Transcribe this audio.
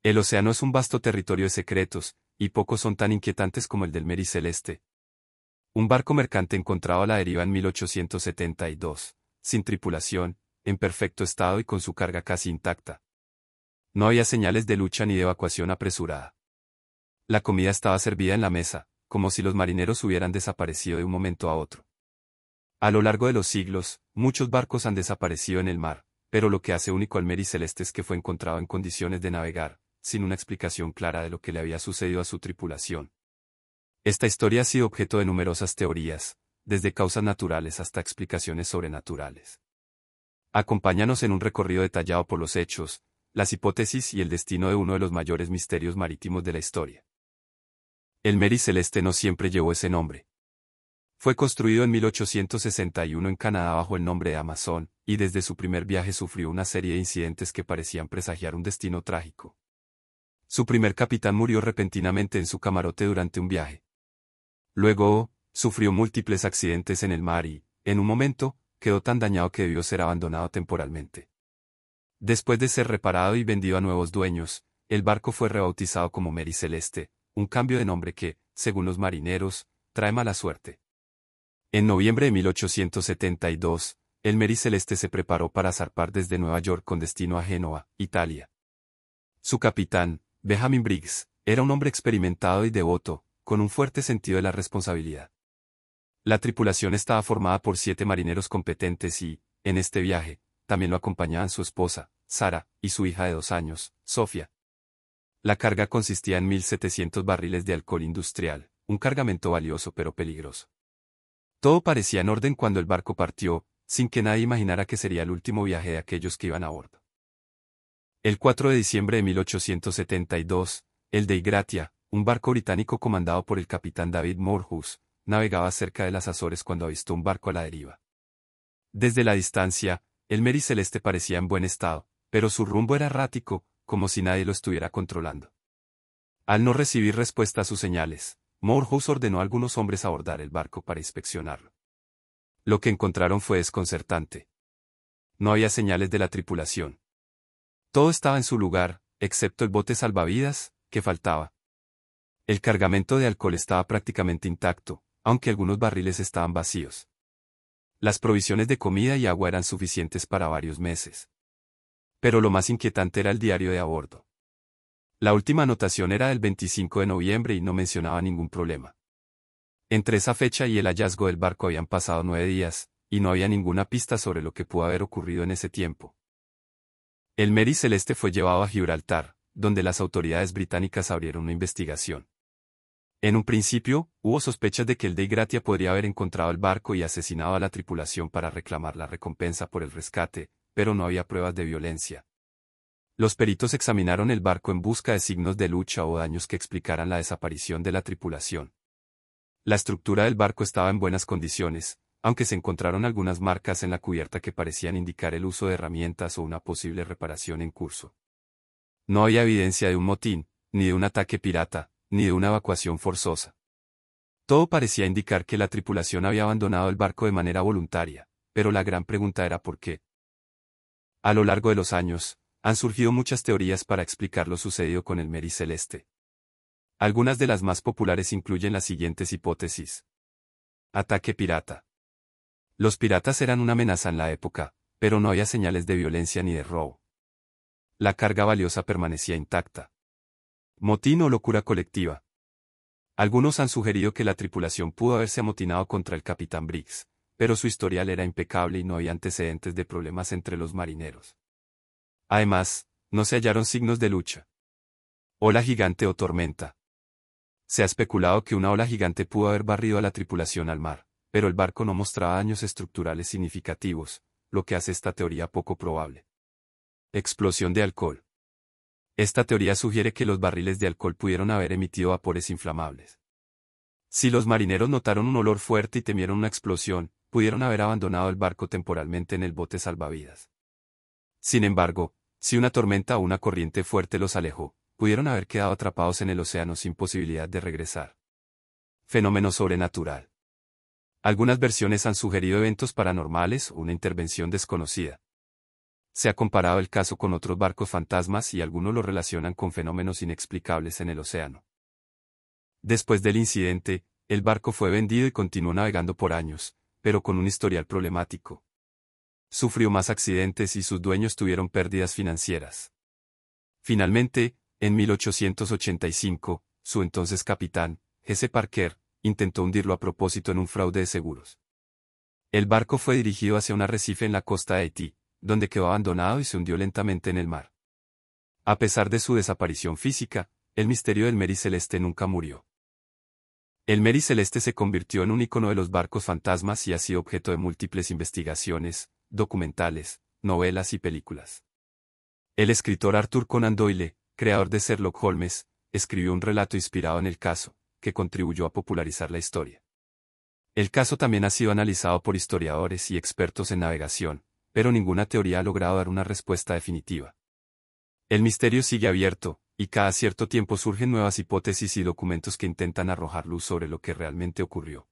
El océano es un vasto territorio de secretos, y pocos son tan inquietantes como el del Mary Celeste. Un barco mercante encontrado a la deriva en 1872, sin tripulación, en perfecto estado y con su carga casi intacta. No había señales de lucha ni de evacuación apresurada. La comida estaba servida en la mesa, como si los marineros hubieran desaparecido de un momento a otro. A lo largo de los siglos, muchos barcos han desaparecido en el mar, pero lo que hace único al Mary Celeste es que fue encontrado en condiciones de navegar, sin una explicación clara de lo que le había sucedido a su tripulación. Esta historia ha sido objeto de numerosas teorías, desde causas naturales hasta explicaciones sobrenaturales. Acompáñanos en un recorrido detallado por los hechos, las hipótesis y el destino de uno de los mayores misterios marítimos de la historia. El Mary Celeste no siempre llevó ese nombre. Fue construido en 1861 en Canadá bajo el nombre de Amazon, y desde su primer viaje sufrió una serie de incidentes que parecían presagiar un destino trágico. Su primer capitán murió repentinamente en su camarote durante un viaje. Luego, sufrió múltiples accidentes en el mar y, en un momento, quedó tan dañado que debió ser abandonado temporalmente. Después de ser reparado y vendido a nuevos dueños, el barco fue rebautizado como Mary Celeste, un cambio de nombre que, según los marineros, trae mala suerte. En noviembre de 1872, el Mary Celeste se preparó para zarpar desde Nueva York con destino a Génova, Italia. Su capitán, Benjamin Briggs, era un hombre experimentado y devoto, con un fuerte sentido de la responsabilidad. La tripulación estaba formada por 7 marineros competentes y, en este viaje, también lo acompañaban su esposa, Sara, y su hija de 2 años, Sofía. La carga consistía en 1.700 barriles de alcohol industrial, un cargamento valioso pero peligroso. Todo parecía en orden cuando el barco partió, sin que nadie imaginara que sería el último viaje de aquellos que iban a bordo. El 4 de diciembre de 1872, el Dei Gratia, un barco británico comandado por el capitán David Moorhouse, navegaba cerca de las Azores cuando avistó un barco a la deriva. Desde la distancia, el Mary Celeste parecía en buen estado, pero su rumbo era errático, como si nadie lo estuviera controlando. Al no recibir respuesta a sus señales, Moorhouse ordenó a algunos hombres abordar el barco para inspeccionarlo. Lo que encontraron fue desconcertante. No había señales de la tripulación. Todo estaba en su lugar, excepto el bote salvavidas, que faltaba. El cargamento de alcohol estaba prácticamente intacto, aunque algunos barriles estaban vacíos. Las provisiones de comida y agua eran suficientes para varios meses. Pero lo más inquietante era el diario de a bordo. La última anotación era del 25 de noviembre y no mencionaba ningún problema. Entre esa fecha y el hallazgo del barco habían pasado 9 días, y no había ninguna pista sobre lo que pudo haber ocurrido en ese tiempo. El Mary Celeste fue llevado a Gibraltar, donde las autoridades británicas abrieron una investigación. En un principio, hubo sospechas de que el Dei Gratia podría haber encontrado el barco y asesinado a la tripulación para reclamar la recompensa por el rescate, pero no había pruebas de violencia. Los peritos examinaron el barco en busca de signos de lucha o daños que explicaran la desaparición de la tripulación. La estructura del barco estaba en buenas condiciones, aunque se encontraron algunas marcas en la cubierta que parecían indicar el uso de herramientas o una posible reparación en curso. No había evidencia de un motín, ni de un ataque pirata, ni de una evacuación forzosa. Todo parecía indicar que la tripulación había abandonado el barco de manera voluntaria, pero la gran pregunta era ¿por qué? A lo largo de los años, han surgido muchas teorías para explicar lo sucedido con el Mary Celeste. Algunas de las más populares incluyen las siguientes hipótesis. Ataque pirata. Los piratas eran una amenaza en la época, pero no había señales de violencia ni de robo. La carga valiosa permanecía intacta. Motín o locura colectiva. Algunos han sugerido que la tripulación pudo haberse amotinado contra el capitán Briggs, pero su historial era impecable y no había antecedentes de problemas entre los marineros. Además, no se hallaron signos de lucha. Ola gigante o tormenta. Se ha especulado que una ola gigante pudo haber barrido a la tripulación al mar, pero el barco no mostraba daños estructurales significativos, lo que hace esta teoría poco probable. Explosión de alcohol. Esta teoría sugiere que los barriles de alcohol pudieron haber emitido vapores inflamables. Si los marineros notaron un olor fuerte y temieron una explosión, pudieron haber abandonado el barco temporalmente en el bote salvavidas. Sin embargo, si una tormenta o una corriente fuerte los alejó, pudieron haber quedado atrapados en el océano sin posibilidad de regresar. Fenómeno sobrenatural. Algunas versiones han sugerido eventos paranormales o una intervención desconocida. Se ha comparado el caso con otros barcos fantasmas y algunos lo relacionan con fenómenos inexplicables en el océano. Después del incidente, el barco fue vendido y continuó navegando por años, pero con un historial problemático. Sufrió más accidentes y sus dueños tuvieron pérdidas financieras. Finalmente, en 1885, su entonces capitán, Jesse Parker, intentó hundirlo a propósito en un fraude de seguros. El barco fue dirigido hacia un arrecife en la costa de Haití, donde quedó abandonado y se hundió lentamente en el mar. A pesar de su desaparición física, el misterio del Mary Celeste nunca murió. El Mary Celeste se convirtió en un icono de los barcos fantasmas y ha sido objeto de múltiples investigaciones, documentales, novelas y películas. El escritor Arthur Conan Doyle, creador de Sherlock Holmes, escribió un relato inspirado en el caso, que contribuyó a popularizar la historia. El caso también ha sido analizado por historiadores y expertos en navegación, pero ninguna teoría ha logrado dar una respuesta definitiva. El misterio sigue abierto, y cada cierto tiempo surgen nuevas hipótesis y documentos que intentan arrojar luz sobre lo que realmente ocurrió.